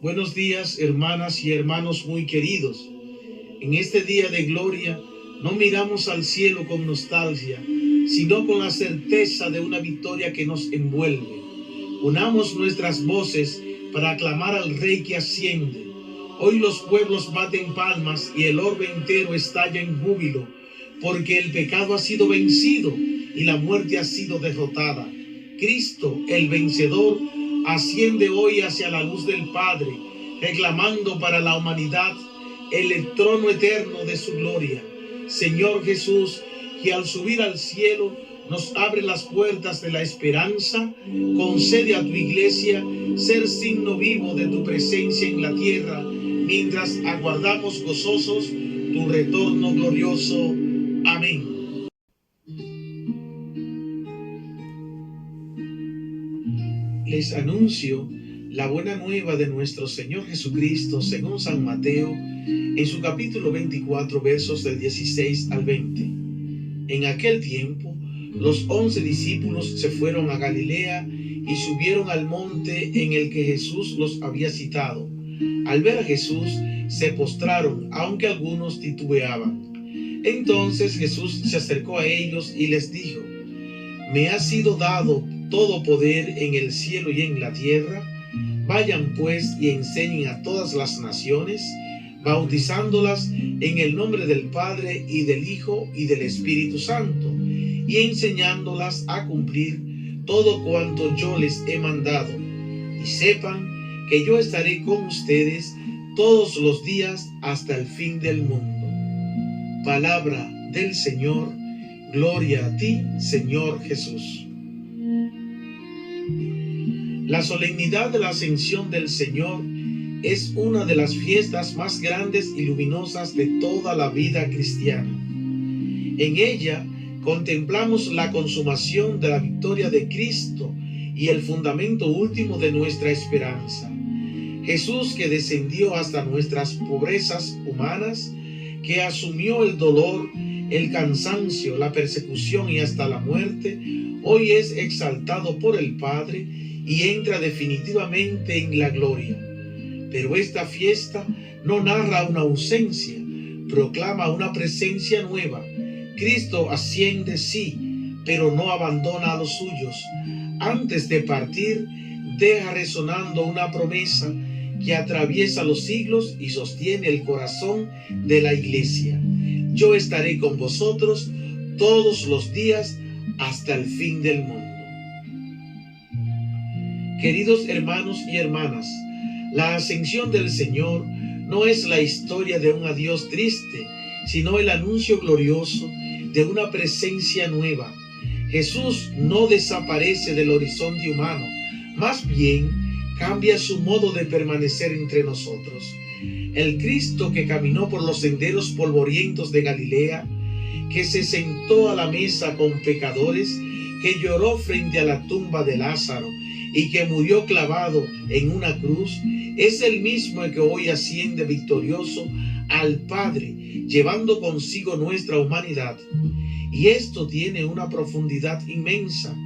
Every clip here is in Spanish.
Buenos días, hermanas y hermanos muy queridos. En este día de gloria no miramos al cielo con nostalgia, sino con la certeza de una victoria que nos envuelve. Unamos nuestras voces para aclamar al Rey que asciende. Hoy los pueblos baten palmas y el orbe entero estalla en júbilo, porque el pecado ha sido vencido y la muerte ha sido derrotada. Cristo, el vencedor, asciende hoy hacia la luz del Padre, reclamando para la humanidad el trono eterno de su gloria. Señor Jesús, que al subir al cielo nos abre las puertas de la esperanza, concede a tu iglesia ser signo vivo de tu presencia en la tierra, mientras aguardamos gozosos tu retorno glorioso. Amén. Les anuncio la buena nueva de nuestro Señor Jesucristo según San Mateo en su capítulo 24, versos del 16 al 20. En aquel tiempo, los 11 discípulos se fueron a Galilea y subieron al monte en el que Jesús los había citado. Al ver a Jesús, se postraron, aunque algunos titubeaban. Entonces Jesús se acercó a ellos y les dijo: Me ha sido dado todo poder en el cielo y en la tierra. Vayan pues y enseñen a todas las naciones, bautizándolas en el nombre del Padre y del Hijo y del Espíritu Santo, y enseñándolas a cumplir todo cuanto yo les he mandado. Y sepan que yo estaré con ustedes todos los días hasta el fin del mundo. Palabra del Señor. Gloria a ti, Señor Jesús. La solemnidad de la Ascensión del Señor es una de las fiestas más grandes y luminosas de toda la vida cristiana. En ella contemplamos la consumación de la victoria de Cristo y el fundamento último de nuestra esperanza. Jesús, que descendió hasta nuestras pobrezas humanas, que asumió el dolor, el cansancio, la persecución y hasta la muerte, hoy es exaltado por el Padre y entra definitivamente en la gloria. Pero esta fiesta no narra una ausencia, proclama una presencia nueva. Cristo asciende, sí, pero no abandona a los suyos. Antes de partir, deja resonando una promesa que atraviesa los siglos y sostiene el corazón de la iglesia: yo estaré con vosotros todos los días hasta el fin del mundo. Queridos hermanos y hermanas, la ascensión del Señor no es la historia de un adiós triste, sino el anuncio glorioso de una presencia nueva. Jesús no desaparece del horizonte humano, más bien cambia su modo de permanecer entre nosotros. El Cristo que caminó por los senderos polvorientos de Galilea, que se sentó a la mesa con pecadores, que lloró frente a la tumba de Lázaro y que murió clavado en una cruz, es el mismo que hoy asciende victorioso al Padre, llevando consigo nuestra humanidad. Y esto tiene una profundidad inmensa.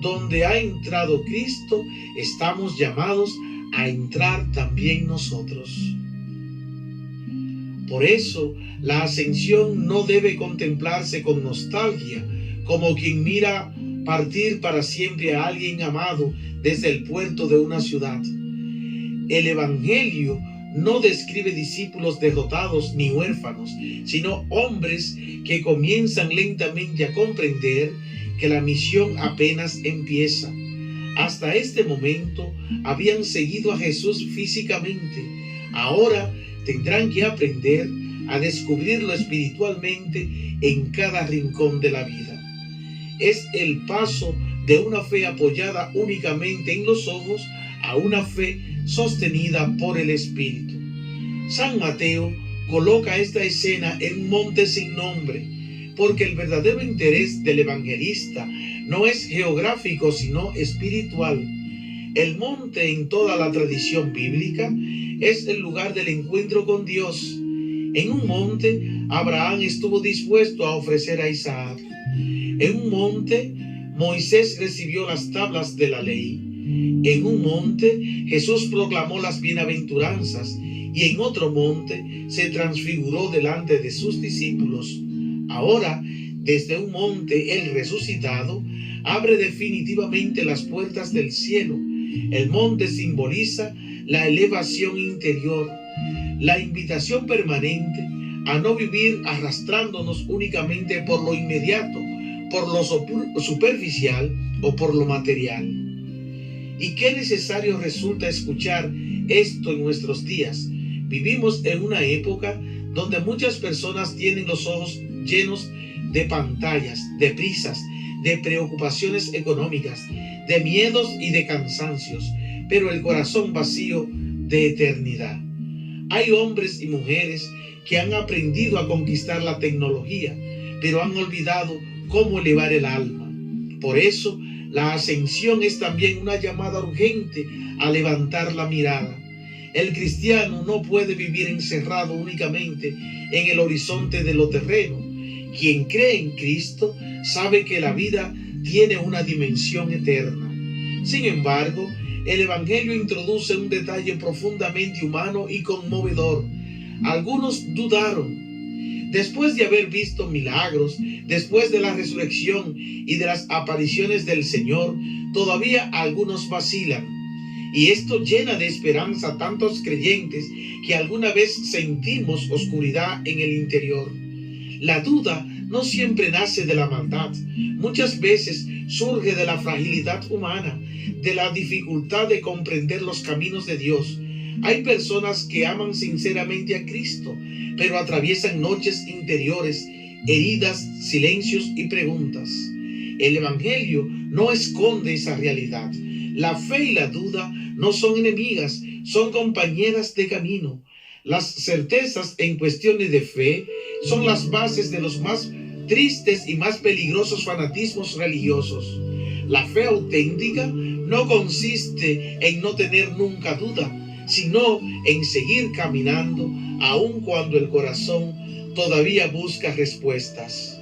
Donde ha entrado Cristo, estamos llamados a entrar también nosotros. Por eso, la ascensión no debe contemplarse con nostalgia, como quien mira partir para siempre a alguien amado desde el puerto de una ciudad. El Evangelio no describe discípulos derrotados ni huérfanos, sino hombres que comienzan lentamente a comprender que la misión apenas empieza. Hasta este momento habían seguido a Jesús físicamente. Ahora tendrán que aprender a descubrirlo espiritualmente en cada rincón de la vida. Es el paso de una fe apoyada únicamente en los ojos a una fe sostenida por el Espíritu. San Mateo coloca esta escena en un monte sin nombre, porque el verdadero interés del evangelista no es geográfico, sino espiritual. El monte, en toda la tradición bíblica, es el lugar del encuentro con Dios. En un monte, Abraham estuvo dispuesto a ofrecer a Isaac. En un monte, Moisés recibió las tablas de la ley. En un monte Jesús proclamó las bienaventuranzas y en otro monte se transfiguró delante de sus discípulos. Ahora, desde un monte, el resucitado abre definitivamente las puertas del cielo. El monte simboliza la elevación interior, la invitación permanente a no vivir arrastrándonos únicamente por lo inmediato, por lo superficial o por lo material. Y qué necesario resulta escuchar esto en nuestros días. Vivimos en una época donde muchas personas tienen los ojos llenos de pantallas, de prisas, de preocupaciones económicas, de miedos y de cansancios, pero el corazón vacío de eternidad. Hay hombres y mujeres que han aprendido a conquistar la tecnología, pero han olvidado cómo elevar el alma. Por eso, la ascensión es también una llamada urgente a levantar la mirada. El cristiano no puede vivir encerrado únicamente en el horizonte de lo terreno. Quien cree en Cristo sabe que la vida tiene una dimensión eterna. Sin embargo, el Evangelio introduce un detalle profundamente humano y conmovedor. Algunos dudaron. Después de haber visto milagros, después de la resurrección y de las apariciones del Señor, todavía algunos vacilan. Y esto llena de esperanza a tantos creyentes que alguna vez sentimos oscuridad en el interior. La duda no siempre nace de la maldad. Muchas veces surge de la fragilidad humana, de la dificultad de comprender los caminos de Dios. Hay personas que aman sinceramente a Cristo, pero atraviesan noches interiores, heridas, silencios y preguntas. El Evangelio no esconde esa realidad. La fe y la duda no son enemigas, son compañeras de camino. Las certezas en cuestiones de fe son las bases de los más tristes y más peligrosos fanatismos religiosos. La fe auténtica no consiste en no tener nunca duda, sino en seguir caminando aun cuando el corazón todavía busca respuestas.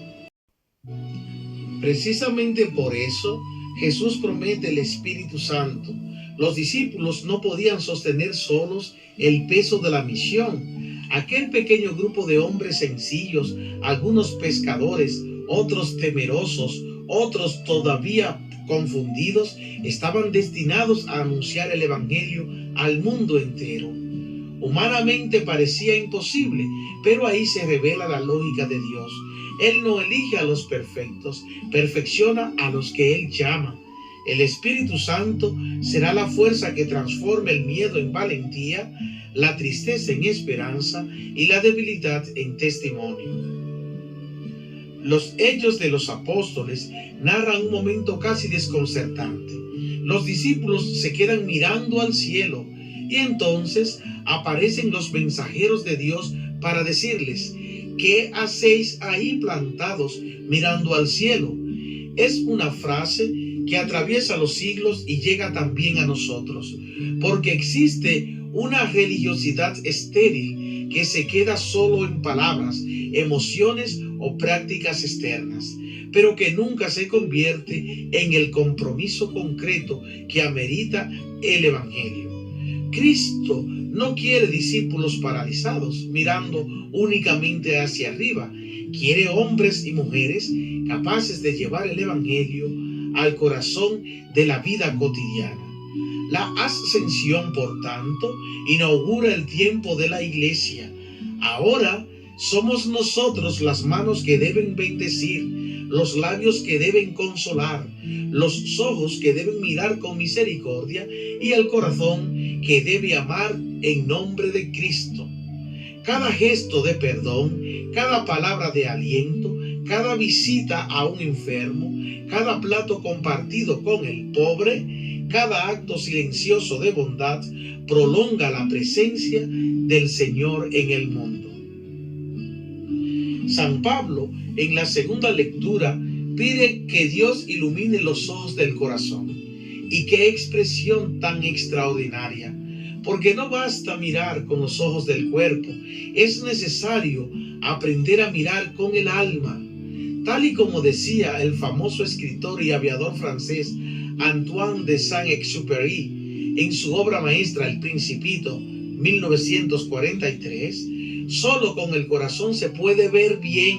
Precisamente por eso Jesús promete el Espíritu Santo. Los discípulos no podían sostener solos el peso de la misión. Aquel pequeño grupo de hombres sencillos, algunos pescadores, otros temerosos, otros todavía confundidos, estaban destinados a anunciar el Evangelio al mundo entero. Humanamente parecía imposible, pero ahí se revela la lógica de Dios. Él no elige a los perfectos, perfecciona a los que Él llama. El Espíritu Santo será la fuerza que transforme el miedo en valentía, la tristeza en esperanza y la debilidad en testimonio. Los hechos de los apóstoles narran un momento casi desconcertante. Los discípulos se quedan mirando al cielo y entonces aparecen los mensajeros de Dios para decirles: ¿qué hacéis ahí plantados mirando al cielo? Es una frase que atraviesa los siglos y llega también a nosotros, porque existe una religiosidad estéril que se queda solo en palabras, emociones o prácticas externas, pero que nunca se convierte en el compromiso concreto que amerita el Evangelio. Cristo no quiere discípulos paralizados, mirando únicamente hacia arriba. Quiere hombres y mujeres capaces de llevar el Evangelio al corazón de la vida cotidiana. La ascensión, por tanto, inaugura el tiempo de la iglesia. Ahora somos nosotros las manos que deben bendecir, los labios que deben consolar, los ojos que deben mirar con misericordia y el corazón que debe amar en nombre de Cristo. Cada gesto de perdón, cada palabra de aliento, cada visita a un enfermo, cada plato compartido con el pobre, cada acto silencioso de bondad prolonga la presencia del Señor en el mundo. San Pablo, en la segunda lectura, pide que Dios ilumine los ojos del corazón. Y qué expresión tan extraordinaria, porque no basta mirar con los ojos del cuerpo, es necesario aprender a mirar con el alma. Tal y como decía el famoso escritor y aviador francés Antoine de Saint-Exupéry en su obra maestra El Principito, 1943, solo con el corazón se puede ver bien.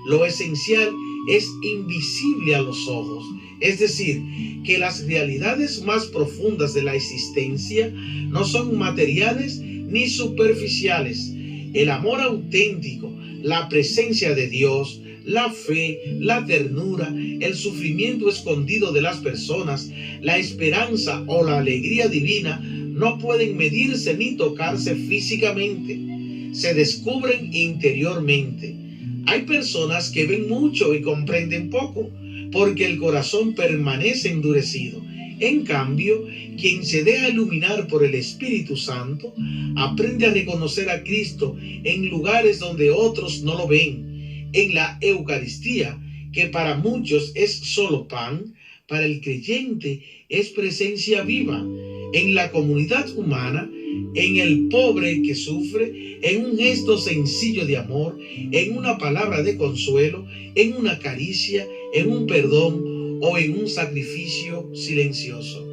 Lo esencial es invisible a los ojos, es decir, que las realidades más profundas de la existencia no son materiales ni superficiales. El amor auténtico, la presencia de Dios, la fe, la ternura, el sufrimiento escondido de las personas, la esperanza o la alegría divina no pueden medirse ni tocarse físicamente. Se descubren interiormente. Hay personas que ven mucho y comprenden poco, porque el corazón permanece endurecido. En cambio, quien se deja iluminar por el Espíritu Santo, aprende a reconocer a Cristo en lugares donde otros no lo ven. En la Eucaristía, que para muchos es solo pan, para el creyente es presencia viva. En la comunidad humana, en el pobre que sufre, en un gesto sencillo de amor, en una palabra de consuelo, en una caricia, en un perdón o en un sacrificio silencioso.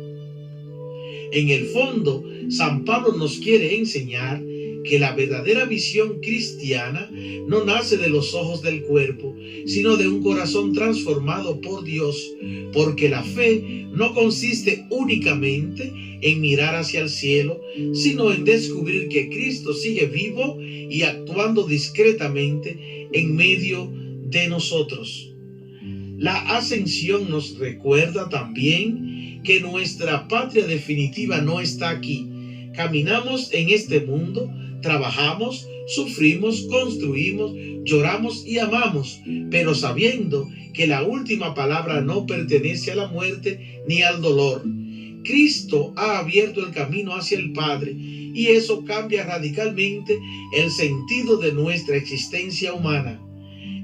En el fondo, San Pablo nos quiere enseñar que la verdadera visión cristiana no nace de los ojos del cuerpo, sino de un corazón transformado por Dios, porque la fe no consiste únicamente en mirar hacia el cielo, sino en descubrir que Cristo sigue vivo y actuando discretamente en medio de nosotros. La ascensión nos recuerda también que nuestra patria definitiva no está aquí. Caminamos en este mundo, trabajamos, sufrimos, construimos, lloramos y amamos, pero sabiendo que la última palabra no pertenece a la muerte ni al dolor. Cristo ha abierto el camino hacia el Padre y eso cambia radicalmente el sentido de nuestra existencia humana.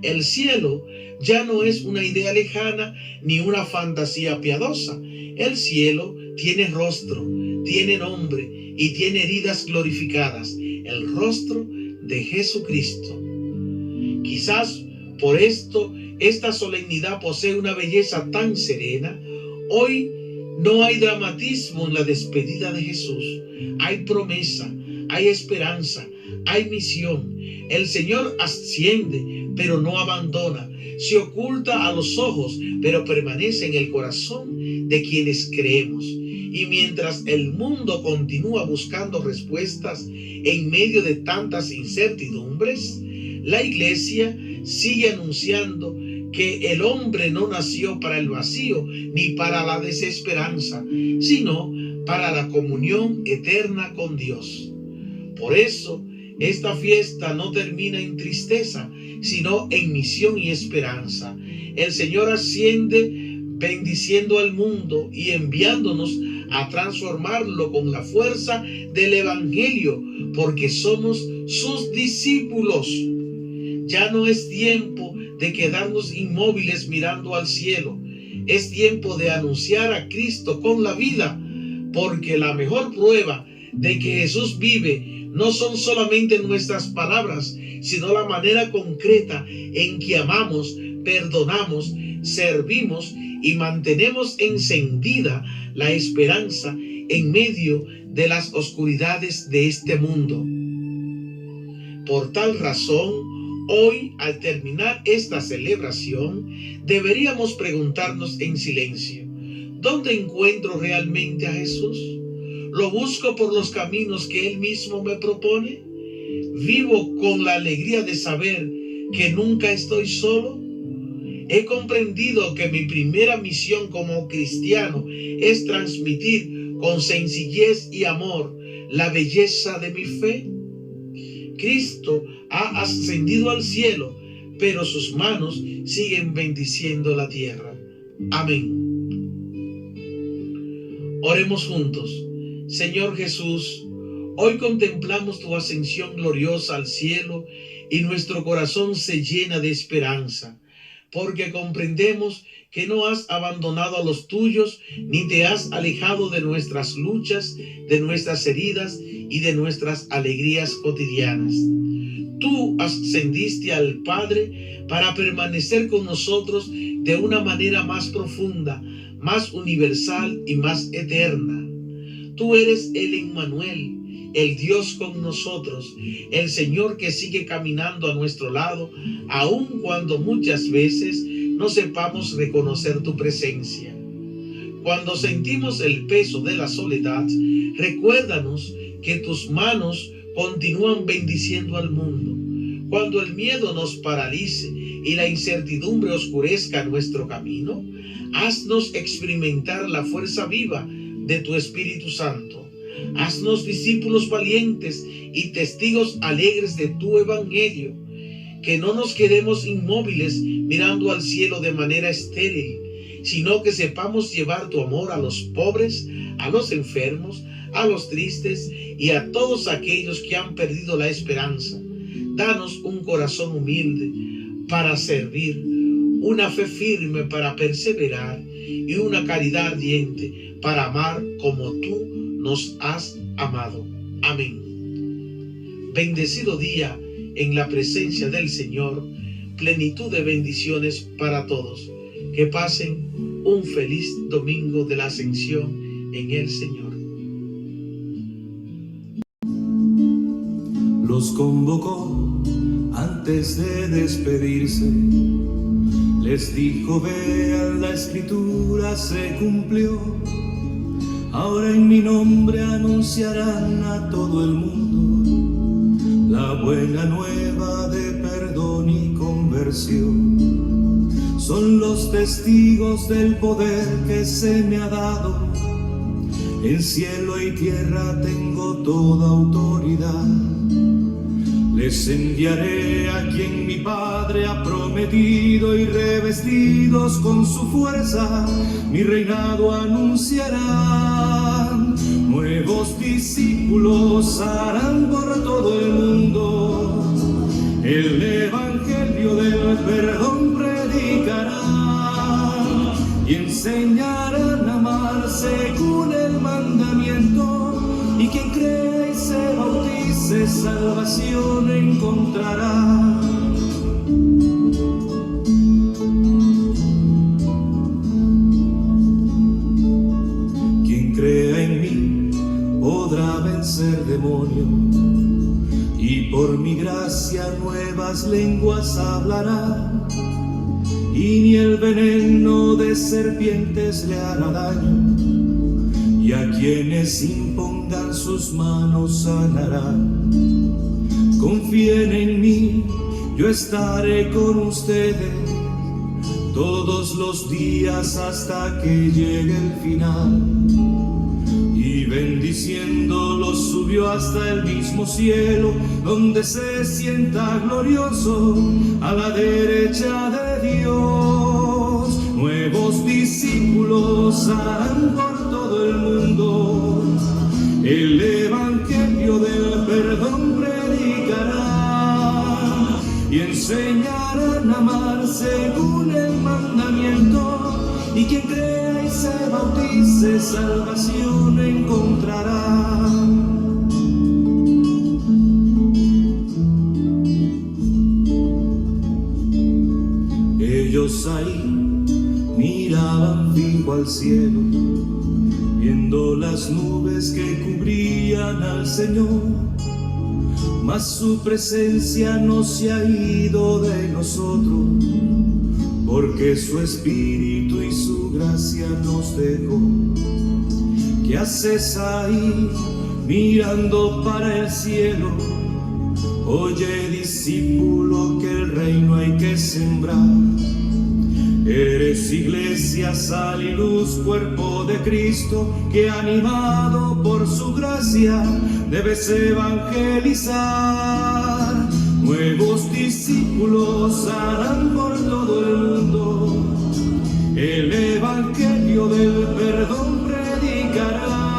El cielo ya no es una idea lejana ni una fantasía piadosa. El cielo tiene rostro, tiene nombre y tiene heridas glorificadas, el rostro de Jesucristo. Quizás por esto esta solemnidad posee una belleza tan serena. Hoy no hay dramatismo en la despedida de Jesús. Hay promesa, hay esperanza, hay misión. El Señor asciende, pero no abandona. Se oculta a los ojos, pero permanece en el corazón de quienes creemos. Y mientras el mundo continúa buscando respuestas en medio de tantas incertidumbres, la Iglesia sigue anunciando que el hombre no nació para el vacío ni para la desesperanza, sino para la comunión eterna con Dios. Por eso, esta fiesta no termina en tristeza, sino en misión y esperanza. El Señor asciende bendiciendo al mundo y enviándonos a transformarlo con la fuerza del Evangelio, porque somos sus discípulos. Ya no es tiempo de quedarnos inmóviles mirando al cielo. Es tiempo de anunciar a Cristo con la vida, porque la mejor prueba de que Jesús vive no son solamente nuestras palabras, sino la manera concreta en que amamos, perdonamos, servimos y mantenemos encendida la esperanza en medio de las oscuridades de este mundo. Por tal razón, hoy, al terminar esta celebración, deberíamos preguntarnos en silencio: ¿dónde encuentro realmente a Jesús? ¿Lo busco por los caminos que Él mismo me propone? ¿Vivo con la alegría de saber que nunca estoy solo? He comprendido que mi primera misión como cristiano es transmitir con sencillez y amor la belleza de mi fe. Cristo ha ascendido al cielo, pero sus manos siguen bendiciendo la tierra. Amén. Oremos juntos. Señor Jesús, hoy contemplamos tu ascensión gloriosa al cielo y nuestro corazón se llena de esperanza, porque comprendemos que no has abandonado a los tuyos, ni te has alejado de nuestras luchas, de nuestras heridas y de nuestras alegrías cotidianas. Tú ascendiste al Padre para permanecer con nosotros de una manera más profunda, más universal y más eterna. Tú eres el Emmanuel, el Dios con nosotros, el Señor que sigue caminando a nuestro lado, aun cuando muchas veces no sepamos reconocer tu presencia. Cuando sentimos el peso de la soledad, recuérdanos que tus manos continúan bendiciendo al mundo. Cuando el miedo nos paralice y la incertidumbre oscurezca nuestro camino, haznos experimentar la fuerza viva de tu Espíritu Santo. Haznos discípulos valientes y testigos alegres de tu evangelio. Que no nos quedemos inmóviles mirando al cielo de manera estéril, sino que sepamos llevar tu amor a los pobres, a los enfermos, a los tristes y a todos aquellos que han perdido la esperanza. Danos un corazón humilde para servir, una fe firme para perseverar y una caridad ardiente para amar como tú nos has amado. Amén. Bendecido día en la presencia del Señor, plenitud de bendiciones para todos. Que pasen un feliz domingo de la Ascensión en el Señor. Los convocó antes de despedirse, les dijo: vean, la escritura se cumplió. Ahora en mi nombre anunciarán a todo el mundo la buena nueva de perdón y conversión. Son los testigos del poder que se me ha dado. En cielo y tierra tengo toda autoridad. Les enviaré a quien mi Padre ha prometido, y revestidos con su fuerza mi reinado anunciarán. Nuevos discípulos harán por todo el mundo, el evangelio del perdón predicarán y enseñarán a amar según el mandamiento. Y quien crea y se bautice, salvación encontrará. Quien crea en mí podrá vencer demonios, y por mi gracia nuevas lenguas hablará, y ni el veneno de serpientes le hará daño, y a quienes impongan sus manos sanarán. Confíen en mí, yo estaré con ustedes todos los días hasta que llegue el final. Y bendiciéndolos subió hasta el mismo cielo, donde se sienta glorioso a la derecha de Dios. Nuevos discípulos harán por todo el mundo, el evangelio del perdón predicarán y enseñarán a amar según el mandamiento. Y quien crea y se bautice, salvación encontrará. Ellos ahí miraban fijo al cielo, viendo las nubes que cubrían al Señor, mas su presencia no se ha ido de nosotros, porque su Espíritu y su gracia nos dejó. ¿Qué haces ahí mirando para el cielo? Oye, discípulo, que el reino hay que sembrar. Eres iglesia, sal y luz, cuerpo de Cristo, que animado por su gracia debes evangelizar. Nuevos discípulos harán por todo el mundo, el evangelio del perdón predicarán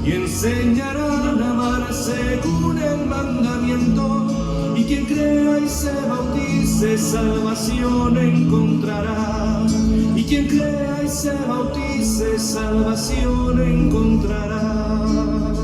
y enseñarán a amar según el mandamiento. Y quien crea y se bautice, salvación encontrará. Y quien crea y se bautice, salvación encontrará.